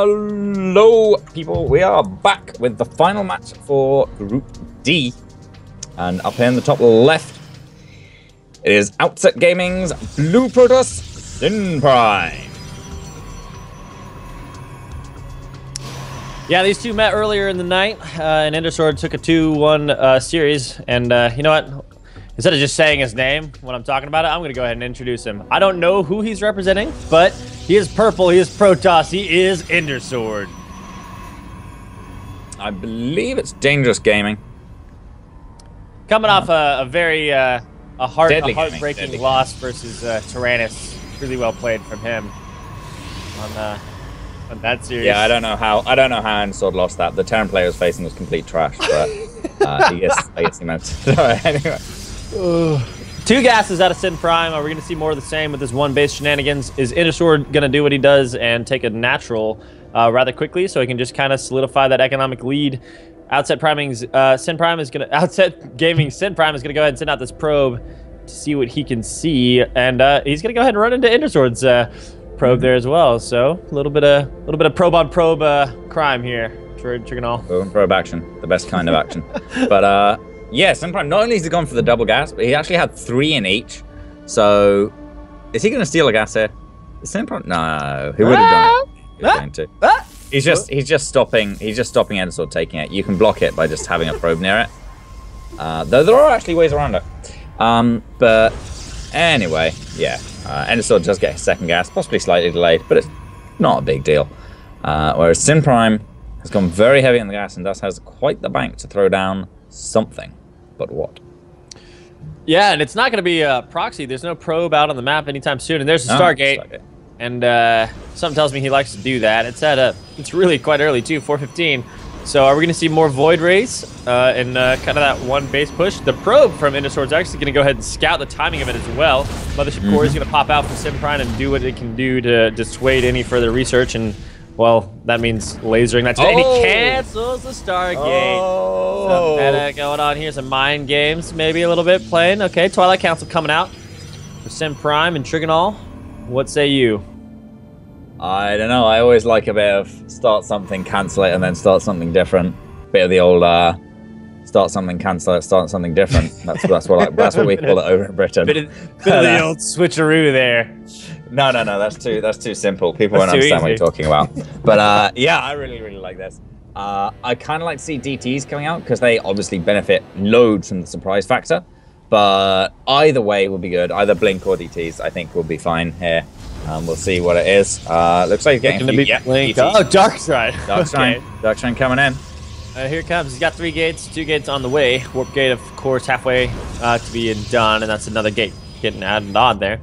Hello, people. We are back with the final match for Group D. And up here in the top left, it is Outset Gaming's Blue Protoss Synprime. Yeah, these two met earlier in the night, and EnderSword took a 2-1 series. And you know what? Instead of just saying his name when I'm talking about it, I'm going to go ahead and introduce him. I don't know who he's representing, but he is purple, he is Protoss, he is EnderSword. I believe it's Dangerous Gaming. Coming off a very heartbreaking loss versus Tyrannus. Really well played from him on that series. Yeah, I don't know how EnderSword lost that. The Terran player was facing was complete trash, but I guess he meant. Anyway. Two gases out of Synprime. Are we going to see more of the same with this one base shenanigans? Is EnderSword going to do what he does and take a natural rather quickly so he can just kind of solidify that economic lead? Outset Gaming Synprime is going to go ahead and send out this probe to see what he can see, and he's going to go ahead and run into EnderSword's probe there as well. So a little bit of probe on probe crime here. Trigonal. Probe on probe action, the best kind of action. But yeah, Synprime, not only has he gone for the double gas, but he actually had 3 in each. So, is he going to steal a gas here? Is Synprime? No, he would have done it. He was going to. He's just stopping EnderSword taking it. You can block it by just having a probe near it. Though there are actually ways around it. But anyway, yeah, EnderSword does get his second gas, possibly slightly delayed, but it's not a big deal. Whereas Synprime has gone very heavy on the gas and thus has quite the bank to throw down something. But what? Yeah, and it's not going to be a proxy. There's no probe out on the map anytime soon. And there's the Stargate. And something tells me he likes to do that. It's really quite early too, 4:15. So are we going to see more Void Rays and kind of that one base push? The probe from EnderSword's actually going to go ahead and scout the timing of it as well. Mothership Core is going to pop out for Synprime and do what it can do to dissuade any further research. And well, that means lasering that today. And he cancels the Stargate. Some meta going on here. Some mind games, maybe a little bit playing. Okay, Twilight Council coming out for Synprime and Trigonal. What say you? I don't know. I always like a bit of start something, cancel it, and then start something different. Bit of the old start something, cancel it, start something different. That's what we call it over in Britain. Bit of the old switcheroo there. No, that's too simple. People won't understand what you're talking about. But yeah, I really like this. I kind of like to see DTs coming out because they obviously benefit loads from the surprise factor. But either way will be good. Either Blink or DTs, I think, will be fine here. We'll see what it is. Looks like he's getting Blink. Oh, Darkseid. Darkseid. Darkseid coming in. Here it comes. He's got 3 gates, 2 gates on the way. Warp gate, of course, halfway to be done, and that's another gate getting added on there.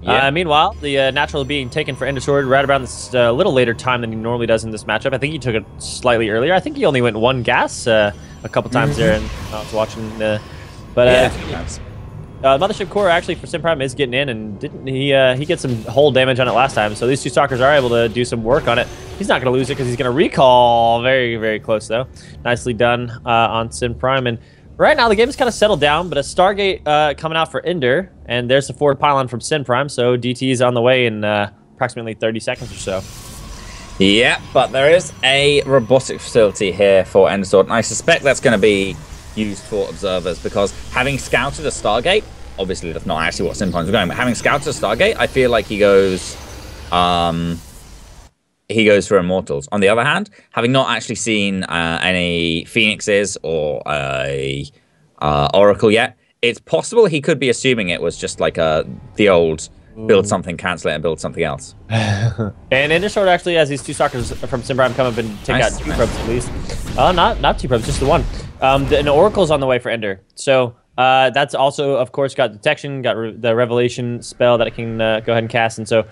Yeah. Meanwhile, the natural being taken for EnderSword right around this little later time than he normally does in this matchup. I think he took it slightly earlier. I think he only went 1 gas a couple times there, and I was watching. Mothership Core actually for Synprime is getting in, and didn't he gets some hull damage on it last time. So these 2 stalkers are able to do some work on it. He's not going to lose it because he's going to recall. Very, very close though. Nicely done on Synprime. And right now the game is kind of settled down, but a Stargate coming out for Ender, and there's the forward pylon from Synprime. So DT is on the way in approximately 30 seconds or so. Yeah, but there is a robotic facility here for EnderSword, and I suspect that's going to be used for observers because having scouted a Stargate, obviously that's not actually what Synprime's going, but having scouted a Stargate, I feel like he goes for Immortals. On the other hand, having not actually seen any Phoenixes or a Oracle yet, it's possible he could be assuming it was just like the old build something, cancel it, and build something else. And EnderSword actually has these 2 stalkers from Synprime come up and take out 2 probes at least. Not 2 probes, just the 1. An Oracle's on the way for Ender. So that's also, of course, got detection, got the Revelation spell that it can go ahead and cast. And so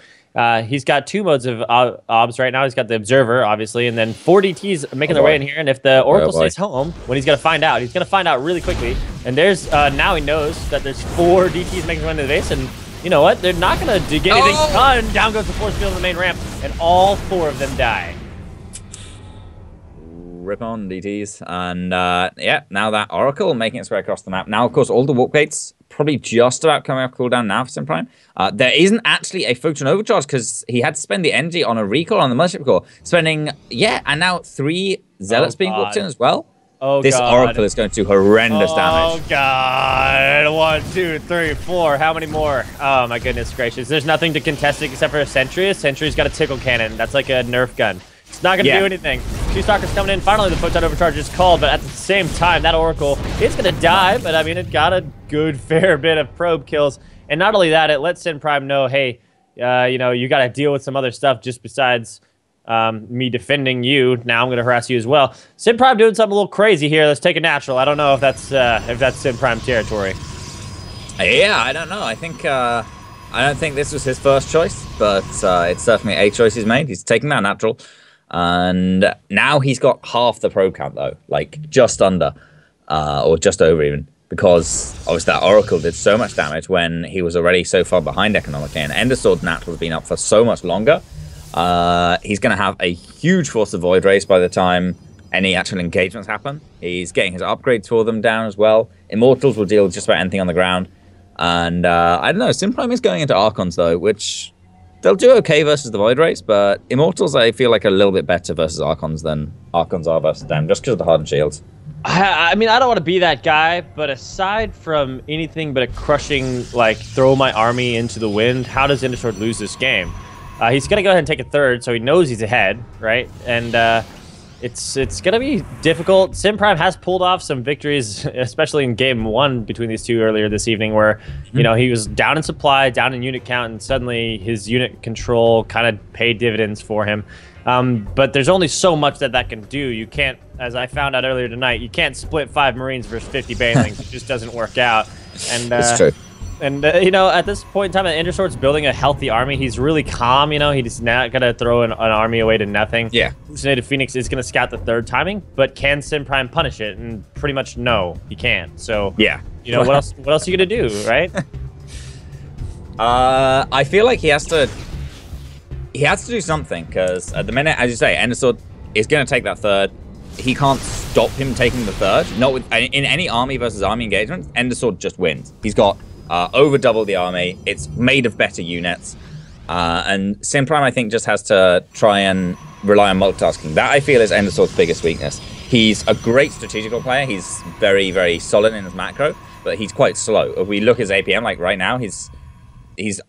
he's got 2 modes of obs right now. He's got the Observer, obviously, and then 4 DTs making their way in here. And if the Oracle stays home, when he's going to find out really quickly. And there's now he knows that there's 4 DTs making their way into the base. And you know what? They're not going to get anything done. Down goes the force field on the main ramp, and all 4 of them die. Rip on DTs, and yeah, now that Oracle making its way across the map. Now, of course, all the warp gates probably just about coming off cooldown now for Synprime. There isn't actually a Photon Overcharge because he had to spend the energy on a recall on the Mothership Core, spending, and now 3 Zealots being walked in as well. Oh, this God. Oracle is going to do horrendous damage. Oh, God. 1, 2, 3, 4. How many more? Oh, my goodness gracious. There's nothing to contest it except for a Sentry. A Sentry's got a Tickle Cannon. That's like a Nerf gun. It's not going to do anything. 2 Stalkers coming in. Finally, the Photon Overcharge is called, but at the same time, that Oracle is going to die, but I mean, it got a good fair bit of probe kills. And not only that, it lets Synprime know, hey, you know, you got to deal with some other stuff just besides me defending you. Now I'm going to harass you as well. Synprime doing something a little crazy here. Let's take a natural. I don't know if that's Synprime territory. Yeah, I don't know. I think I don't think this was his first choice, but it's certainly a choice he's made. He's taking that natural. And now he's got half the probe count, though, like just under or just over even, because obviously that Oracle did so much damage when he was already so far behind economically, and EnderSword natural has been up for so much longer. He's going to have a huge Force of Void Race by the time any actual engagements happen. He's getting his upgrades for them down as well. Immortals will deal with just about anything on the ground. And I don't know, Synprime is going into Archons, though, which they'll do okay versus the Void Race, but Immortals, I feel like, are a little bit better versus Archons than Archons are versus them, just because of the hardened shields. I mean, I don't want to be that guy, but aside from anything but a crushing, like, throw my army into the wind, how does EnderSword lose this game? He's going to go ahead and take a third, so he knows he's ahead, right? And it's going to be difficult. Synprime has pulled off some victories, especially in game 1 between these two earlier this evening, where, you know, he was down in supply, down in unit count, and suddenly his unit control kind of paid dividends for him. But there's only so much that can do. You can't, as I found out earlier tonight, you can't split 5 Marines versus 50 Banelings. It just doesn't work out. And it's true. And, you know, at this point in time, EnderSword's building a healthy army. He's really calm, you know. He's not going to throw an army away to nothing. Yeah. Hallucinated Phoenix is going to scout the 3rd timing, but can Synprime punish it? And pretty much no, he can't. So, yeah. You know, what else are you going to do, right? I feel like he has to do something, because at the minute, as you say, EnderSword is going to take that 3rd. He can't stop him taking the 3rd. Not with in any army versus army engagement, EnderSword just wins. He's got over double the army. It's made of better units. And Synprime, I think, just has to try and rely on multitasking. That, I feel, is EnderSword's biggest weakness. He's a great strategical player. He's very, very solid in his macro, but he's quite slow. If we look at his APM, like right now, he's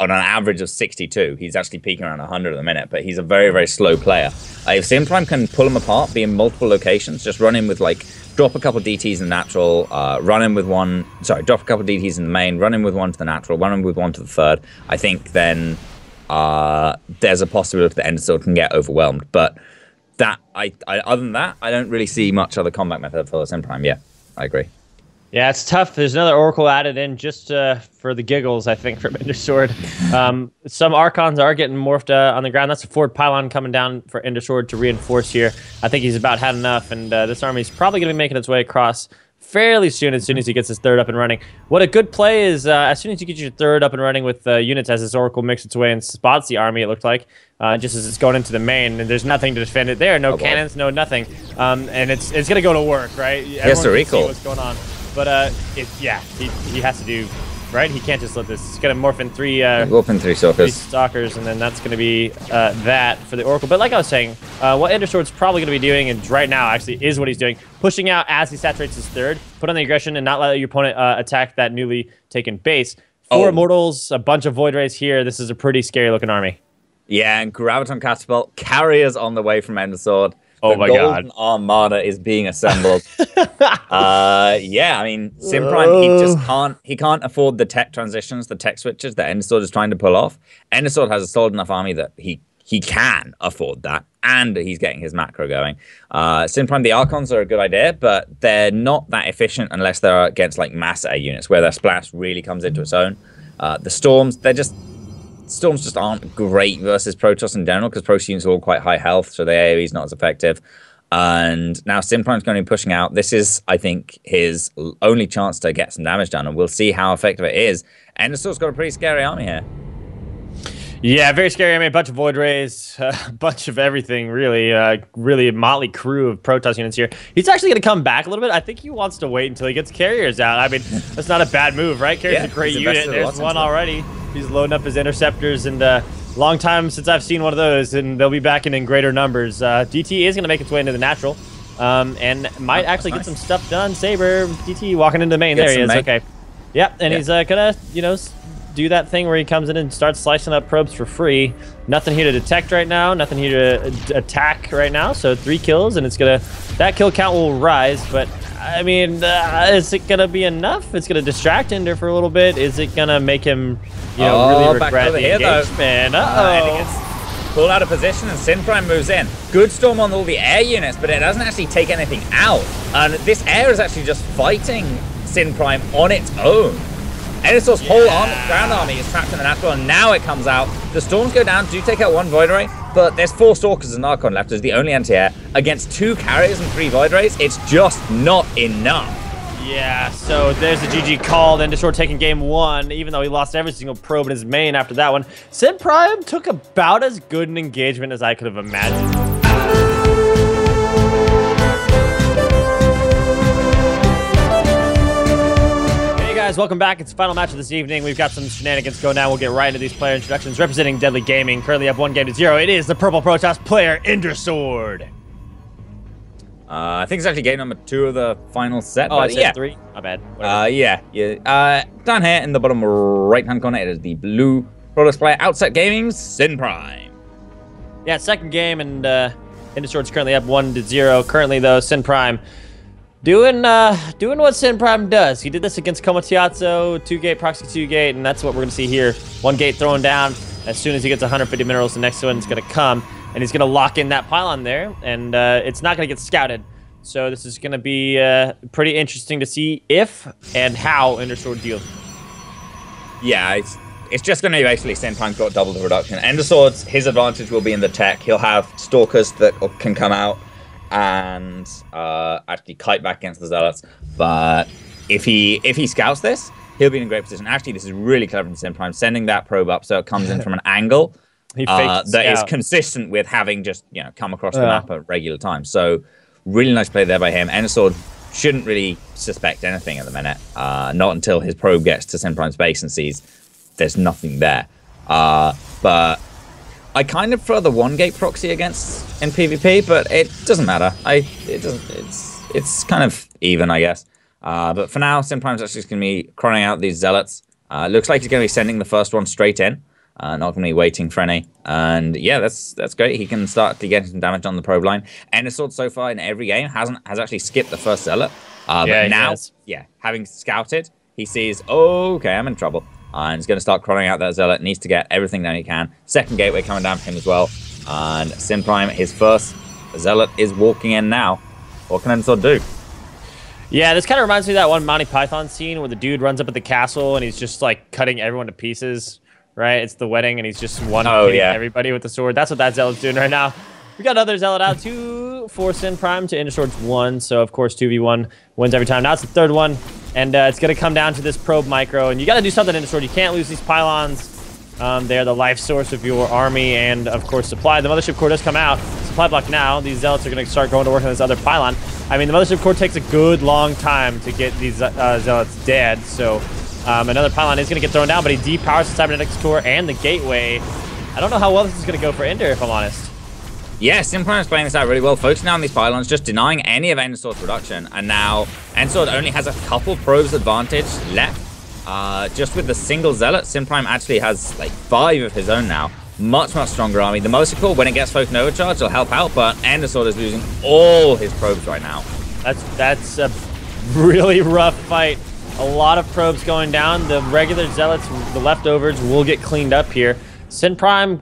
on an average of 62. He's actually peaking around 100 at the minute, but he's a very, very slow player. If Synprime can pull him apart, be in multiple locations, just run in with, like, drop a couple DTs in the natural, run in with one, drop a couple DTs in the main, run in with one to the natural, run in with one to the 3rd, I think then there's a possibility that EnderSword can get overwhelmed. But that, other than that, I don't really see much other combat method for Synprime. Yeah, I agree. Yeah, it's tough. There's another Oracle added in just for the giggles, I think, from EnderSword. Some Archons are getting morphed on the ground. That's a forward pylon coming down for EnderSword to reinforce here. I think he's about had enough, and this army's probably going to be making its way across fairly soon as he gets his 3rd up and running. What a good play is, as soon as you get your 3rd up and running with units, as this Oracle makes its way and spots the army, it looked like, just as it's going into the main, and there's nothing to defend it there. No cannons, no nothing. And it's going to go to work, right? He has to recall. What's going on. But yeah, he has to do, right? He can't just let this. He's gonna morph in 3 stalkers, and then that's gonna be that for the Oracle. But like I was saying, what EnderSword's probably gonna be doing, and right now actually is what he's doing, pushing out as he saturates his 3rd, put on the aggression, and not let your opponent attack that newly taken base. 4 Immortals, a bunch of Void Rays here. This is a pretty scary looking army. Yeah, and Graviton Catapult, carriers on the way from EnderSword. Oh my God! Golden Armada is being assembled. Yeah, I mean, Synprime, he can't afford the tech transitions, the tech switches that EnderSword is trying to pull off. EnderSword has a solid enough army that he can afford that, and he's getting his macro going. Synprime, the Archons are a good idea, but they're not that efficient unless they're against like mass A units, where their splash really comes into its own. The Storms, Storms just aren't great versus Protoss in general, because Protoss units are all quite high health, so the AoE is not as effective. And now Synprime's going to be pushing out. This is, I think, his only chance to get some damage done, and we'll see how effective it is. EnderSword's got a pretty scary army here. Yeah, very scary. I mean, a bunch of Void Rays, a bunch of everything, really. Really a motley crew of Protoss units here. He's actually going to come back a little bit. I think he wants to wait until he gets carriers out. I mean, that's not a bad move, right? Carriers a great unit. There's one already. He's loading up his interceptors, and long time since I've seen one of those, and they'll be back in greater numbers. DT is going to make its way into the natural, and might actually get some stuff done. Saber, DT walking into the main. There he is. Okay. Yep, and he's gonna, do that thing where he comes in and starts slicing up probes for free. Nothing here to detect right now. Nothing here to attack right now. So 3 kills, and that kill count will rise. But I mean, is it gonna be enough? It's gonna distract Ender for a little bit. Is it gonna make him, really regret the engagement? Pulled out of position, and Synprime moves in. Good storm on all the air units, but it doesn't actually take anything out. And this air is actually just fighting Synprime on its own. EnderSword's whole ground army is trapped in the natural, and now it comes out. The storms go down, do take out 1 Void Ray, but there's 4 Stalkers and Archon left as the only anti-air. Against 2 carriers and 3 Void Rays, it's just not enough. Yeah, so there's the GG call. EnderSword taking game 1, even though he lost every single probe in his main after that one. Synprime took about as good an engagement as I could have imagined. Guys, welcome back. It's the final match of this evening. We've got some shenanigans going down. We'll get right into these player introductions. Representing Deadly Gaming, currently up 1-0. It is the purple Protoss player, EnderSword. I think it's actually game number 2 of the final set. Oh, I said 3? My bad. Down here in the bottom right-hand corner, it is the blue Protoss player, Outset Gaming's Synprime. Yeah, second game, and EnderSword's currently up 1-0. Currently, though, Synprime doing what Synprime does. He did this against Komatiatsu, 2-gate, proxy 2-gate, and that's what we're going to see here. 1 gate thrown down. As soon as he gets 150 minerals, the next one's going to come, and he's going to lock in that pylon there, and it's not going to get scouted. So this is going to be pretty interesting to see if and how EnderSword deals. Yeah, it's just going to be basically Synprime's got double the reduction. EnderSword's, his advantage will be in the tech. He'll have Stalkers that can come out and actually kite back against the Zealots. But if he scouts this, he'll be in a great position. Actually, this is really clever from Synprime, sending that probe up so it comes in from an angle that is consistent with having just come across the map at regular times. So really nice play there by him. EnderSword shouldn't really suspect anything at the minute, not until his probe gets to Synprime's base and sees there's nothing there. But I kind of prefer the 1-gate proxy against in PvP, but it doesn't matter. It's kind of even, I guess. But for now, Synprime's actually going to be crying out these Zealots. Looks like he's going to be sending the first one straight in, not going to be waiting for any. And yeah, that's great. He can start to get some damage on the probe line. EnderSword so far in every game has actually skipped the first Zealot. But now, having scouted, he sees, okay, I'm in trouble. And he's going to start crawling out that Zealot. Needs to get everything that he can. Second gateway coming down for him as well. And Synprime, his first Zealot is walking in now. What can EnderSword do? Yeah, this kind of reminds me of that one Monty Python scene where the dude runs up at the castle and he's just like cutting everyone to pieces, right? It's the wedding and he's just hitting everybody with the sword. That's what that Zealot's doing right now. We got another Zealot out, 2 for Synprime to EnderSword's 1. So, of course, 2v1 wins every time. Now it's the third one. And it's going to come down to this probe micro. And you got to do something, EnderSword. You can't lose these pylons. They're the life source of your army and, of course, supply. The Mothership Core does come out. Supply block now. These Zealots are going to start going to work on this other pylon. I mean, the Mothership Core takes a good long time to get these Zealots dead. So another pylon is going to get thrown down, but he depowers the Cybernetics Core and the gateway. I don't know how well this is going to go for Ender, if I'm honest. Yeah, Synprime is playing this out really well, focusing on these pylons, just denying any of EnderSword's production. And now EnderSword only has a couple probes advantage left. Just with the single Zealot, Synprime actually has like 5 of his own now. Much stronger army. The Mothership Core, when it gets Focus Overcharge, will help out, but EnderSword is losing all his probes right now. That's a really rough fight. A lot of probes going down. The regular Zealots, the leftovers, will get cleaned up here. Synprime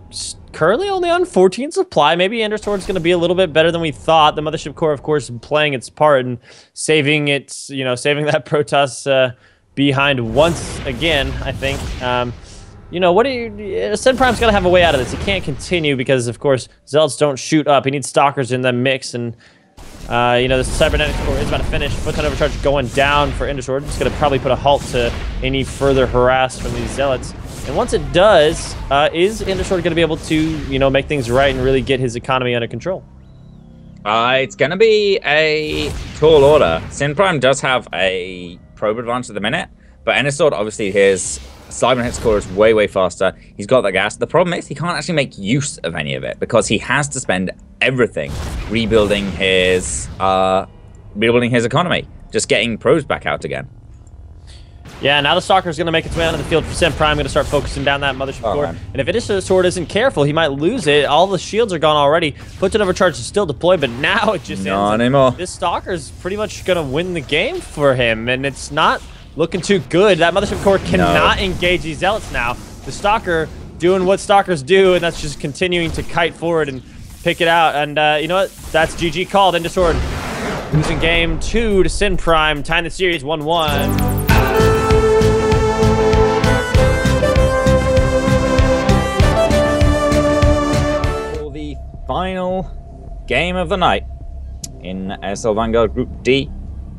currently only on 14 supply. Maybe EnderSword's going to be a little bit better than we thought. The Mothership Core, of course, playing its part and saving its, saving that Protoss behind once again, I think. Synprime's got to have a way out of this. He can't continue because, of course, Zealots don't shoot up. He needs Stalkers in the mix, and, the Cybernetics Core is about to finish. Foot-ton overcharge going down for EnderSword. It's going to probably put a halt to any further harass from these Zealots. And once it does, is EnderSword going to be able to, you know, make things right and really get his economy under control? It's going to be a tall order. Synprime does have a probe advantage at the minute, but EnderSword, obviously, his slide and hit score is way, way faster. He's got that gas. The problem is he can't actually make use of any of it because he has to spend everything rebuilding his economy, just getting probes back out again. Yeah, now the Stalker's going to make its way onto the field for Synprime, going to start focusing down that Mothership core. Man. And if EnderSword isn't careful, he might lose it. All the shields are gone already. Foot's overcharge is still deployed, but now it just not anymore. This Stalker's pretty much going to win the game for him, and it's not looking too good. That Mothership core cannot engage these Zealots now. The Stalker doing what Stalkers do, and that's just continuing to kite forward and pick it out. And you know what? That's GG called. EnderSword losing game 2 to Synprime, tying the series 1-1. Final game of the night in SL Vanguard Group D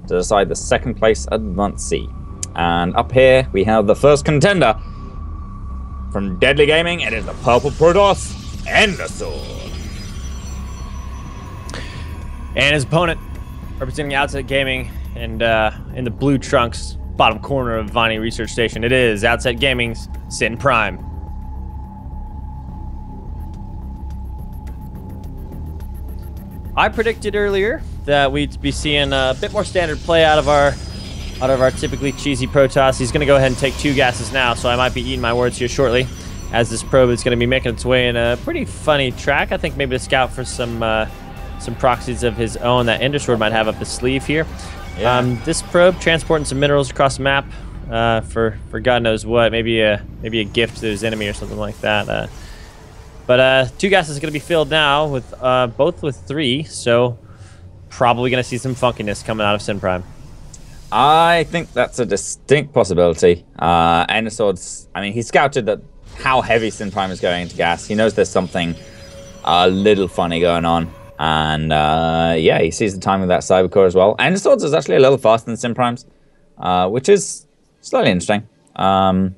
to decide the second place Advanced C. And up here we have the first contender from Deadly Gaming. It is the Purple Protoss, EnderSword. And his opponent, representing Outset Gaming, and in the blue trunks, bottom corner of Viney Research Station, it is Outset Gaming's Synprime. I predicted earlier that we'd be seeing a bit more standard play out of our typically cheesy Protoss. He's going to go ahead and take 2 gases now, so I might be eating my words here shortly, as this probe is going to be making its way in a pretty funny track. I think maybe to scout for some proxies of his own that EnderSword might have up his sleeve here. Yeah. This probe transporting some minerals across the map for God knows what, maybe a gift to his enemy or something like that. But 2 gases is going to be filled now, with both with 3, so probably going to see some funkiness coming out of Synprime. I think that's a distinct possibility. EnderSword's, I mean, he scouted that how heavy Synprime is going into gas. He knows there's something a little funny going on. And yeah, he sees the timing of that Cybercore as well. EnderSword's is actually a little faster than Synprime's, which is slightly interesting. We'll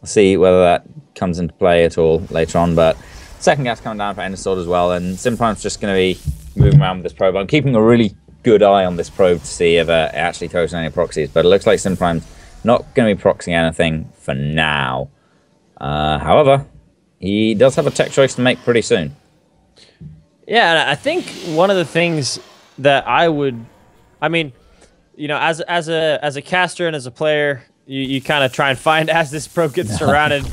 see whether that comes into play at all later on, but second gas coming down for EnderSword as well, and Synprime's just going to be moving around with this probe. I'm keeping a really good eye on this probe to see if it actually throws any proxies, but it looks like Synprime's not going to be proxying anything for now. However, he does have a tech choice to make pretty soon. Yeah, and I think one of the things that I mean, you know, as a caster and as a player, you kind of try and find as this probe gets surrounded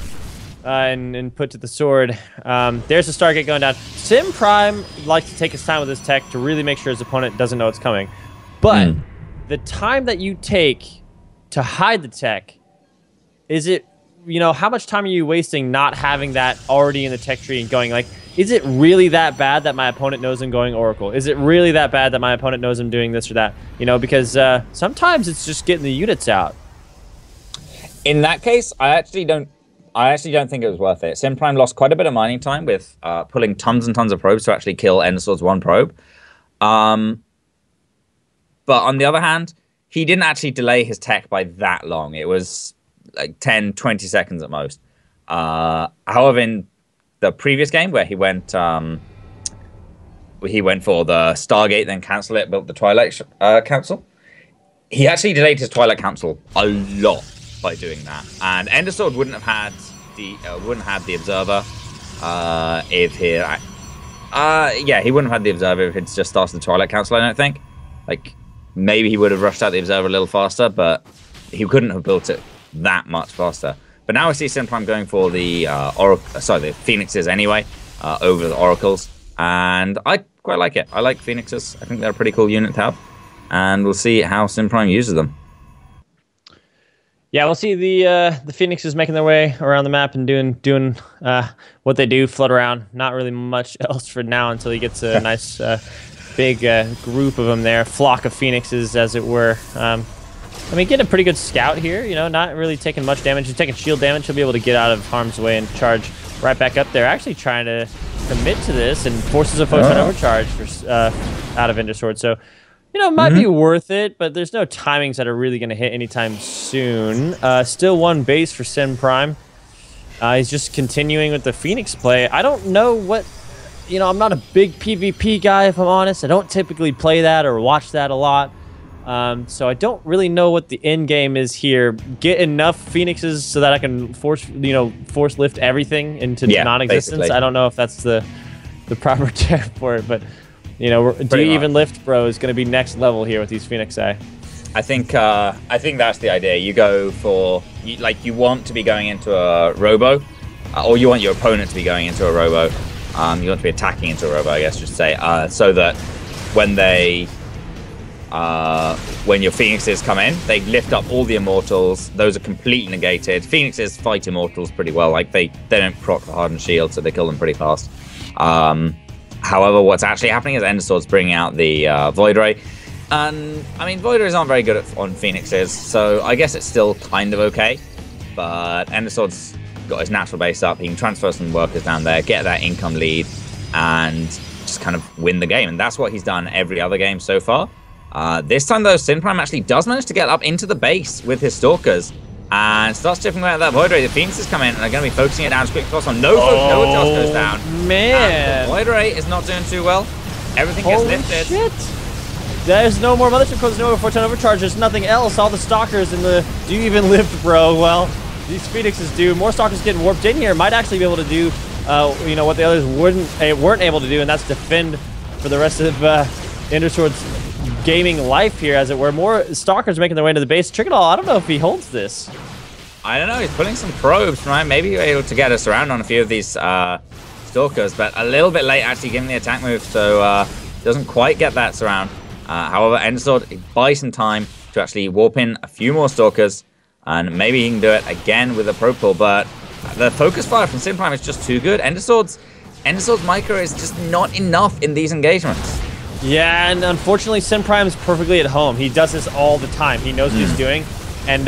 and put to the sword. There's a Stargate going down. Synprime likes to take his time with his tech to really make sure his opponent doesn't know it's coming. But the time that you take to hide the tech, is it, you know, how much time are you wasting not having that already in the tech tree and going, like, is it really that bad that my opponent knows I'm going Oracle? Is it really that bad that my opponent knows I'm doing this or that? You know, because sometimes it's just getting the units out. In that case, I actually don't think it was worth it. Synprime lost quite a bit of mining time with pulling tons and tons of probes to actually kill EnderSword's 1 probe. But on the other hand, he didn't actually delay his tech by that long. It was like 10, 20 seconds at most. However, in the previous game where he went for the Stargate, then cancel it, built the Twilight Council, he actually delayed his Twilight Council a lot by doing that, and EnderSword wouldn't have had the observer if he he wouldn't have had the observer if it's just started the Twilight Council. I don't think, like, maybe he would have rushed out the observer a little faster, but he couldn't have built it that much faster. But now I see Synprime going for the the Phoenixes anyway over the Oracles, and I quite like it. I like Phoenixes. I think they're a pretty cool unit to have, and we'll see how Synprime uses them. Yeah, we'll see the Phoenixes making their way around the map and doing what they do, float around. Not really much else for now until he gets a nice big group of them there, flock of Phoenixes, as it were. I mean, getting a pretty good scout here. You know, not really taking much damage. He's taking shield damage. He'll be able to get out of harm's way and charge right back up there. Actually trying to commit to this and forces a photon overcharge for out of EnderSword. So, you know, it might be worth it, but there's no timings that are really going to hit anytime soon. Still 1 base for Synprime. He's just continuing with the Phoenix play. I don't know what, you know, I'm not a big PvP guy, if I'm honest. I don't typically play that or watch that a lot. So I don't really know what the end game is here. Get enough Phoenixes so that I can force lift everything into non-existence. Basically. I don't know if that's the proper term for it, but you know, do you even lift, bro? Is going to be next level here with these Phoenix I think that's the idea. You go for you want to be going into a robo, or you want your opponent to be going into a robo. You want to be attacking into a robo, I guess, just say, so that when your Phoenixes come in, they lift up all the Immortals. Those are completely negated. Phoenixes fight Immortals pretty well. Like they don't proc the Hardened Shield, so they kill them pretty fast. However, what's actually happening is EnderSword's bringing out the Void Ray. And, I mean, Void Rays aren't very good on Phoenixes, so I guess it's still kind of okay. But EnderSword's got his natural base up. He can transfer some workers down there, get that income lead, and just kind of win the game. And that's what he's done every other game so far. This time, though, Synprime actually does manage to get up into the base with his Stalkers and starts chipping away at that Void Ray. The Phoenixes come in and are going to be focusing it down as quick as possible. No one else goes down. Man. The Void Ray is not doing too well. Everything gets lifted. Shit. There's no more Mothership Codes, no more 4-ton overcharge. There's nothing else. All the Stalkers and the... Do you even lift, bro? Well, these Phoenixes do. More Stalkers getting warped in here. Might actually be able to do, you know, what the others weren't able to do, and that's defend for the rest of EnderSword's gaming life here, as it were. More Stalkers making their way into the base. Trickadall, I don't know if he holds this. I don't know. He's pulling some probes, right? Maybe you're able to get us around on a few of these Stalkers, but a little bit late actually giving the attack move, so doesn't quite get that surround. However, EnderSword buys some time to actually warp in a few more Stalkers, and maybe he can do it again with a probe pull, but the focus fire from Synprime is just too good. EnderSword's micro is just not enough in these engagements. Yeah, and unfortunately, Synprime's perfectly at home. He does this all the time. He knows what he's doing, and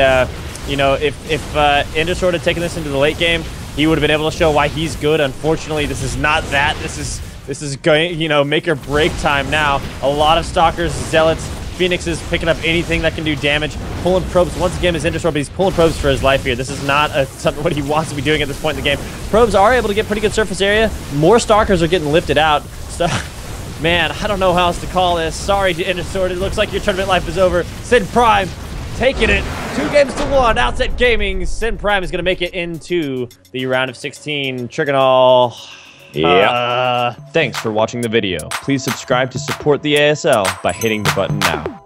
you know, if EnderSword had taken this into the late game, he would have been able to show why he's good. Unfortunately, this is not that. This is going, you know, make or break time now. A lot of Stalkers, Zealots, Phoenixes picking up anything that can do damage, pulling probes. Once again, is EnderSword, but he's pulling probes for his life here. This is not something what he wants to be doing at this point in the game. Probes are able to get pretty good surface area. More Stalkers are getting lifted out. So, man, I don't know how else to call this. Sorry, EnderSword. It looks like your tournament life is over. Synprime taking it 2-1. Outset Gaming. Synprime is going to make it into the round of 16. Trigonal. Yeah. Thanks for watching the video. Please subscribe to support the ASL by hitting the button now.